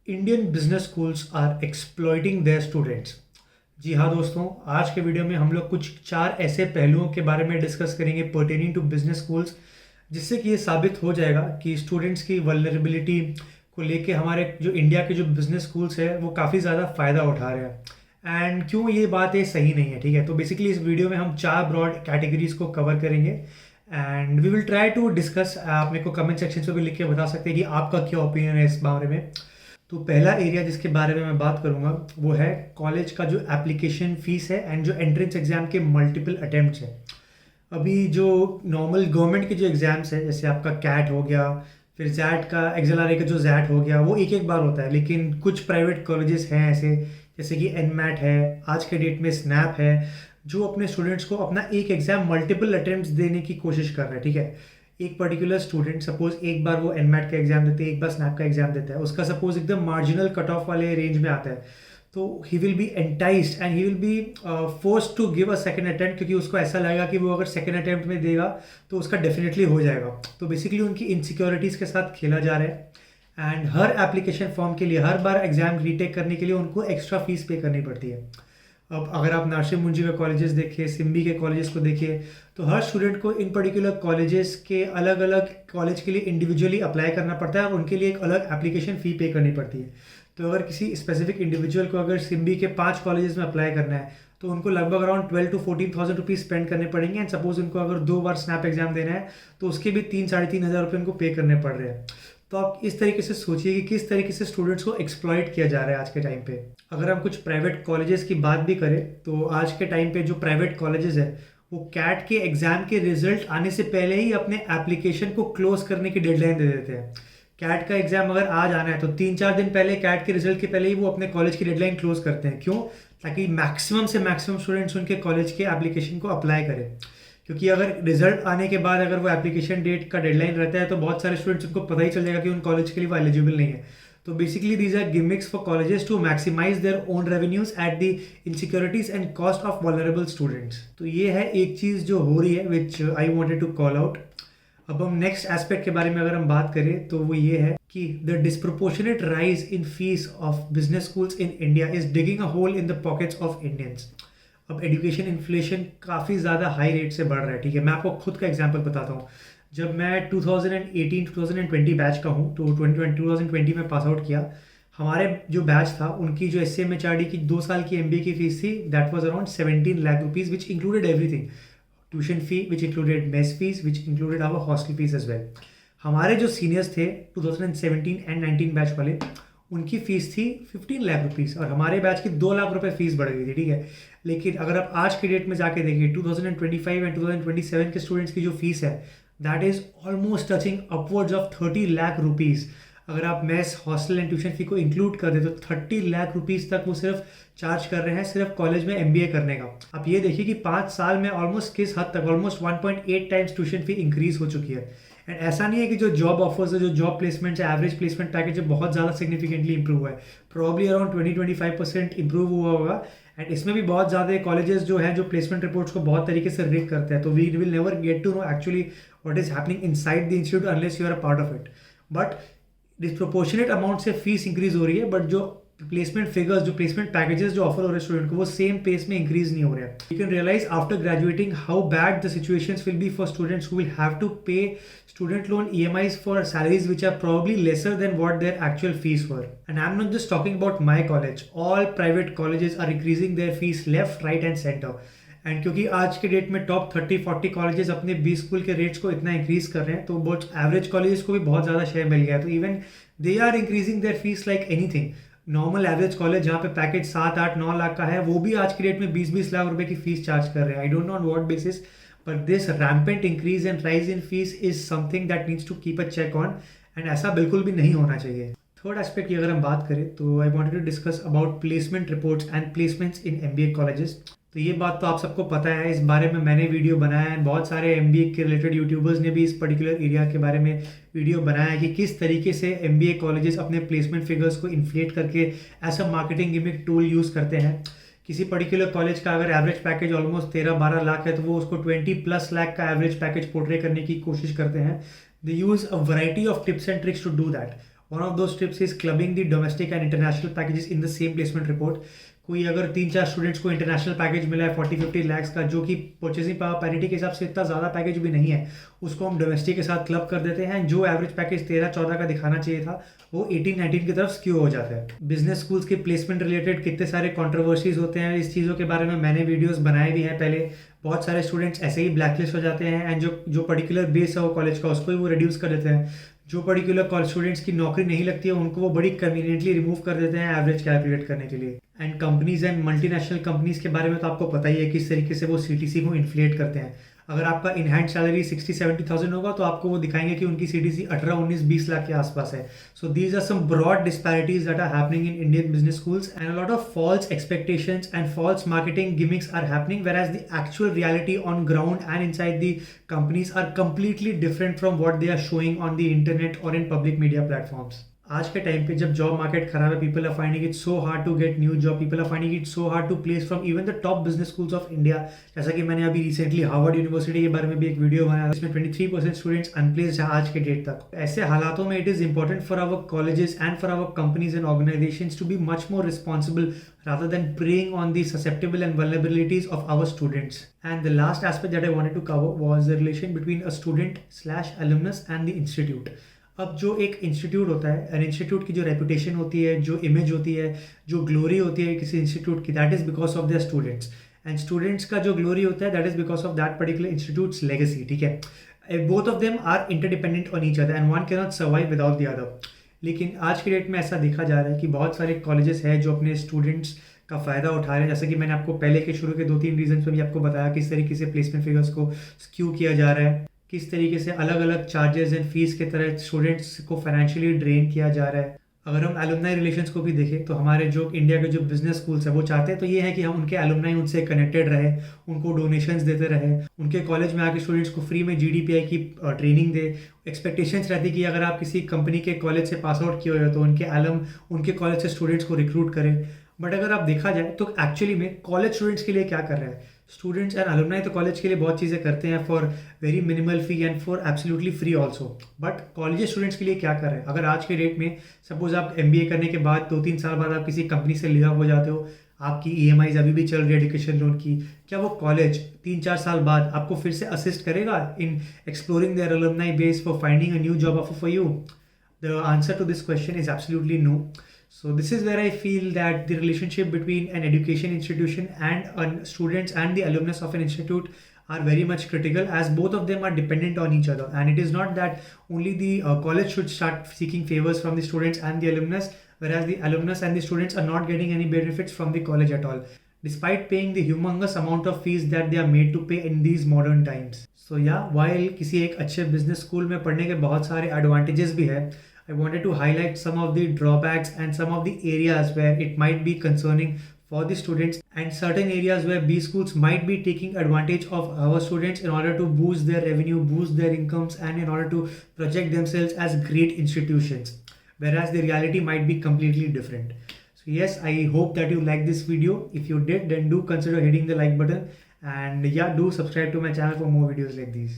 Indian business schools are exploiting their students. जी हाँ दोस्तों, आज के वीडियो में हम लोग कुछ चार ऐसे पहलुओं के बारे में डिस्कस करेंगे पर्टेनिंग टू बिजनेस स्कूल्स, जिससे कि ये साबित हो जाएगा कि स्टूडेंट्स की वल्नरेबिलिटी को लेके हमारे जो इंडिया के जो बिजनेस स्कूल्स है वो काफ़ी ज़्यादा फ़ायदा उठा रहे हैं एंड क्यों ये बात ये सही नहीं है। ठीक है, तो बेसिकली इस वीडियो में हम चार ब्रॉड कैटेगरीज को कवर करेंगे and we will try to discuss. आप मेरे को कमेंट सेक्शन में भी लिख के बता सकते हैं कि आपका क्या ओपिनियन है इस बारे में। तो पहला एरिया जिसके बारे में मैं बात करूंगा वो है कॉलेज का जो एप्लीकेशन फीस है एंड जो एंट्रेंस एग्जाम के मल्टीपल अटेम्प्ट्स हैं। अभी जो नॉर्मल गवर्नमेंट के जो एग्जाम्स है, जैसे आपका कैट हो गया, फिर जैट का एक्सएलआरए का जो जैट हो गया, वो एक एक बार होता है। लेकिन कुछ प्राइवेट कॉलेजेस हैं ऐसे, जैसे कि एनमैट है, आज के डेट में स्नैप है, जो अपने स्टूडेंट्स को अपना एक एग्जाम मल्टीपल अटेम्प्ट्स देने की कोशिश कर रहे हैं। ठीक है, एक पर्टिकुलर स्टूडेंट सपोज एक बार वो एनमैट का एग्जाम देते हैं, एक बार स्नैप का एग्जाम देता है, उसका सपोज एकदम मार्जिनल कट ऑफ वाले रेंज में आता है, तो he will be enticed and he will be forced to give a second attempt, क्योंकि उसको ऐसा लगेगा कि वो अगर सेकंड अटेम्प्ट में देगा तो उसका डेफिनेटली हो जाएगा। तो बेसिकली उनकी इनसिक्योरिटीज़ के साथ खेला जा रहा है एंड हर एप्लीकेशन फॉर्म के लिए, हर बार एग्जाम रीटेक करने के लिए उनको एक्स्ट्रा फीस पे करनी पड़ती है। अब अगर आप नासिर मुंजी के कॉलेजेस देखिए, सिम्बी के कॉलेजेस को देखिए, तो हर स्टूडेंट को इन पर्टिकुलर कॉलेजेस के अलग अलग कॉलेज के लिए इंडिविजुअली अप्लाई करना पड़ता है और उनके लिए एक अलग एप्लीकेशन फ़ी पे करनी पड़ती है। तो अगर किसी स्पेसिफिक इंडिविजुअल को अगर सिम्बी के 5 कॉलेजेस में अप्लाई करना है तो उनको लगभग अराउंड 12 to 14,000 रुपीज़ स्पेंड करने पड़ेंगे एंड सपोज उनको अगर 2 बार स्नैप एग्जाम देना है तो उसके भी 3-3,500 रुपये उनको पे करने पड़ रहे हैं। तो आप इस तरीके से सोचिए कि किस तरीके से स्टूडेंट्स को एक्सप्लॉइट किया जा रहा है आज के टाइम पे। अगर हम कुछ प्राइवेट कॉलेजेस की बात भी करें तो आज के टाइम पे जो प्राइवेट कॉलेजेस है वो कैट के एग्जाम के रिजल्ट आने से पहले ही अपने एप्लीकेशन को क्लोज करने की डेडलाइन दे देते हैं। कैट का एग्जाम अगर आज आना है तो 3-4 दिन पहले, कैट के रिजल्ट के पहले ही वो अपने कॉलेज की डेडलाइन क्लोज करते हैं। क्यों? ताकि मैक्सिमम से मैक्सिमम स्टूडेंट्स उनके कॉलेज के एप्लीकेशन को अप्लाई करें। क्योंकि अगर रिजल्ट आने के बाद अगर वो एप्लीकेशन डेट का डेडलाइन रहता है तो बहुत सारे स्टूडेंट्स उनको पता ही चल जाएगा कि उन कॉलेज के लिए वो एलिजिबल नहीं है। तो basically these are gimmicks for colleges to maximise their own revenues at the insecurities and cost of vulnerable students. तो ये है एक चीज़ जो हो रही है which I wanted to call out. अब हम नेक्स्ट एस्पेक्ट के बारे में अगर हम बात करें तो वो ये है कि the disproportionate rise in fees of business schools in India is digging a hole in the pockets of Indians. अब एजुकेशन इन्फ्लेशन काफ़ी ज़्यादा हाई रेट से बढ़ रहा है। ठीक है, मैं आपको खुद का एग्जांपल बताता हूँ। जब मैं 2018-2020 बैच का हूँ, तो 2020 में पास आउट किया। हमारे जो बैच था उनकी जो SCMHRD की 2 साल की MBA की फीस थी, that was around 17 lakh rupees, which included everything, tuition fee, which included mess fees, which included our hostel fees as well. हमारे जो सीनियर्स थे 2017 एंड 19 बैच वाले, उनकी फीस थी 15 लाख रुपीज़ और हमारे बैच की 2 लाख रुपए फीस बढ़ गई थी। ठीक है, लेकिन अगर आप आज के डेट में जाके देखिए 2025 एंड 2027 के स्टूडेंट्स की जो फीस है, that is almost touching upwards of 30 lakh rupees. अगर आप mess, hostel and tuition fee को इंक्लूड कर दे तो 30 लाख रुपीज़ तक वो सिर्फ चार्ज कर रहे हैं सिर्फ कॉलेज में MBA करने का। आप ये देखिए कि 5 साल में ऑलमोस्ट किस हद तक, almost 1.8 times tuition fee increase हो चुकी है। एंड ऐसा नहीं है कि जो जॉब ऑफर्स है, जो जॉब प्लेसमेंट है, एवरेज प्लेसमेंट पैकेज है, बहुत ज़्यादा सिग्निफिकेंटली इंप्रूव हुआ है। प्रॉब्ली अराउंड 20-25% इंप्रूव हुआ होगा। एंड इसमें भी बहुत ज़्यादा कॉलेजेस जो हैं जो प्लेसमेंट रिपोर्ट्स को बहुत तरीके से रिक करते हैं। तो we will never get to know actually what is happening inside the institute unless you are a part of it. But disproportionate amount से फीस इंक्रीज हो रही है, बट जो प्लेसमेंट फिगर्स, जो प्लेसमेंट पैकेजेस जो ऑफर हो रहे हैं स्टूडेंट को, वो सेम पेस में इंक्रीज नहीं हो रहे हैं। You can realise after graduating how bad the situations will be for students who will have to pay student loan EMIs for salaries which are probably lesser than what their actual fees were. And I'm not just talking about my college. All private colleges are increasing their fees left, right and center. And क्योंकि आज के date में top 30-40 colleges अपने 20 school के rates को इतना increase कर रहे हैं, तो बहुत एवरेज कॉलेजेस को भी बहुत ज़्यादा शेयर मिल गया है। तो even they are increasing their fees like anything. Normal average college जहाँ पे पैकेज 7-8-9 लाख का है, वो भी आज की डेट में 20-20 लाख रुपए की फीस चार्ज कर रहे हैं। I don't know on what basis, but this rampant increase and rise in fees is something that needs to keep a check on and ऐसा बिल्कुल भी नहीं होना चाहिए। थर्ड एस्पेक्ट की अगर हम बात करें तो I wanted to discuss about placement reports and placements in MBA colleges. तो ये बात तो आप सबको पता है, इस बारे में मैंने वीडियो बनाया है, बहुत सारे MBA के रिलेटेड यूट्यूबर्स ने भी इस पर्टिकुलर एरिया के बारे में वीडियो बनाया है कि किस तरीके से MBA कॉलेजेस अपने प्लेसमेंट फिगर्स को इन्फ्लेट करके ऐसा मार्केटिंग गिमिक टूल यूज़ करते हैं। किसी पर्टिकुलर कॉलेज का अगर एवरेज पैकेज ऑलमोस्ट 13-12 लाख है तो वो उसको 20+ लाख का एवरेज पैकेज पोर्ट्रे करने की कोशिश करते हैं। They use a variety of tips and tricks to do that. One of those tips is clubbing the domestic and international packages in the same placement report. कोई अगर 3-4 स्टूडेंट्स को international package मिला है 40-50 लैक्स का, जो कि परचेसिंग पावर पैरिटी के हिसाब से इतना ज़्यादा पैकेज भी नहीं है, उसको हम डोमेस्टिक के साथ क्लब कर देते हैं। जो एवरेज पैकेज 13-14 का दिखाना चाहिए था वो 18-19 की तरफ स्क्यू हो जाता है। बिजनेस स्कूल्स के प्लेसमेंट रिलेटेड कितने सारे कंट्रोवर्सीज होते हैं, इस चीज़ों के बारे में मैंने वीडियोस बनाए भी हैं पहले। बहुत सारे स्टूडेंट्स ऐसे ही ब्लैकलिस्ट हो जाते हैं एंड जो पर्टिकुलर बेस है वो कॉलेज का, उसको ही वो रिड्यूस कर देते हैं। जो पर्टिकुलर कॉलेज स्टूडेंट्स की नौकरी नहीं लगती है उनको वो बड़ी कन्वीनियंटली रिमूव कर देते हैं एवरेज कैलकुलेट करने के लिए। And companies and multinational companies के बारे में तो आपको पता ही है किस तरीके से वो सीटीसी को इन्फ्लेट करते हैं। अगर आपका इन हैंड सैलरी 60-70,000 होगा तो आपको वो दिखाएंगे कि उनकी सीटीसी 18-19-20 लाख के आसपास है। So these are some broad disparities that are happening in Indian business schools and a lot of false expectations and false marketing gimmicks are happening, whereas the actual reality on ground and inside the companies are completely different from what they are showing on the internet or in public media platforms. आज के time पे जब job market खराब है, people are finding it so hard to get new job, people are finding it so hard to place from even the top business schools of India. जैसा कि मैंने अभी रिसेंटली हार्वर्ड यूनिवर्सिटी के बारे में भी एक वीडियो बनाया, इसमें 23% स्टूडेंट्स अनप्लेस्ड है आज के डेट तक। ऐसे हालातों में it is important for our colleges and for our companies and organisations to be much more responsible rather than preying on the susceptible and vulnerabilities of our students. And the last aspect that I wanted to cover was the relation between a student/alumnus and the institute. अब जो एक institute होता है, institute की जो reputation होती है, जो इमेज होती है, जो ग्लोरी होती है किसी इंस्टीट्यूट की, that is because of their students. And students का जो ग्लोरी होता है that is because of that particular institute's legacy. ठीक है, both of them are interdependent on each other and one can not survive without the other. लेकिन आज की date में ऐसा देखा जा रहा है कि बहुत सारे कॉलेजेस हैं जो अपने स्टूडेंट्स का फ़ायदा उठा रहे हैं। जैसे कि मैंने आपको पहले के शुरू के 2-3 रीजन में भी आपको बताया किस तरीके से प्लेसमेंट फिगर्स को स्क्यू किया जा रहा है, किस तरीके से अलग अलग चार्जेस एंड फीस के तरह स्टूडेंट्स को फाइनेंशियली ड्रेन किया जा रहा है। अगर हम एलुमनाई रिलेशंस को भी देखें तो हमारे जो इंडिया के जो बिजनेस स्कूल्स हैं वो चाहते हैं तो ये है कि हम उनके एलुमनाई उनसे कनेक्टेड रहे, उनको डोनेशंस देते रहे, उनके कॉलेज में आके स्टूडेंट्स को फ्री में जीडीपीआई की ट्रेनिंग दे। एक्सपेक्टेशंस रहती कि अगर आप किसी कंपनी के कॉलेज से पास आउट किए हो तो उनके कॉलेज से स्टूडेंट्स को रिक्रूट करें। बट अगर आप देखा जाए तो एक्चुअली में कॉलेज स्टूडेंट्स के लिए क्या कर रहे हैं, स्टूडेंट्स एंड एलुमनाई तो कॉलेज के लिए बहुत चीज़ें करते हैं for very minimal fee and for absolutely free also. But college students के लिए क्या कर रहे हैं, अगर आज के डेट में सपोज आप एमबीए करने के बाद 2-3 साल बाद आप किसी कंपनी से ले ऑफ हो जाते हो, आपकी ईएमआईज अभी भी चल रही है एजुकेशन लोन की, क्या वो कॉलेज 3-4 साल बाद आपको फिर से असिस्ट करेगा in exploring their alumni base for finding a new job offer for you? The answer to this question is absolutely no. So this is where I feel that the relationship between an education institution and students and the alumnus of an institute are very much critical, as both of them are dependent on each other. And it is not that only the college should start seeking favors from the students and the alumnus, whereas the alumnus and the students are not getting any benefits from the college at all, despite paying the humongous amount of fees that they are made to pay in these modern times. So yeah, while किसी एक अच्छे business school में पढ़ने के बहुत सारे advantages भी है, I wanted to highlight some of the drawbacks and some of the areas where it might be concerning for the students, and certain areas where B schools might be taking advantage of our students in order to boost their revenue, boost their incomes, and in order to project themselves as great institutions, whereas the reality might be completely different. So yes, I hope that you like this video. If you did, then do consider hitting the like button, and yeah, do subscribe to my channel for more videos like these.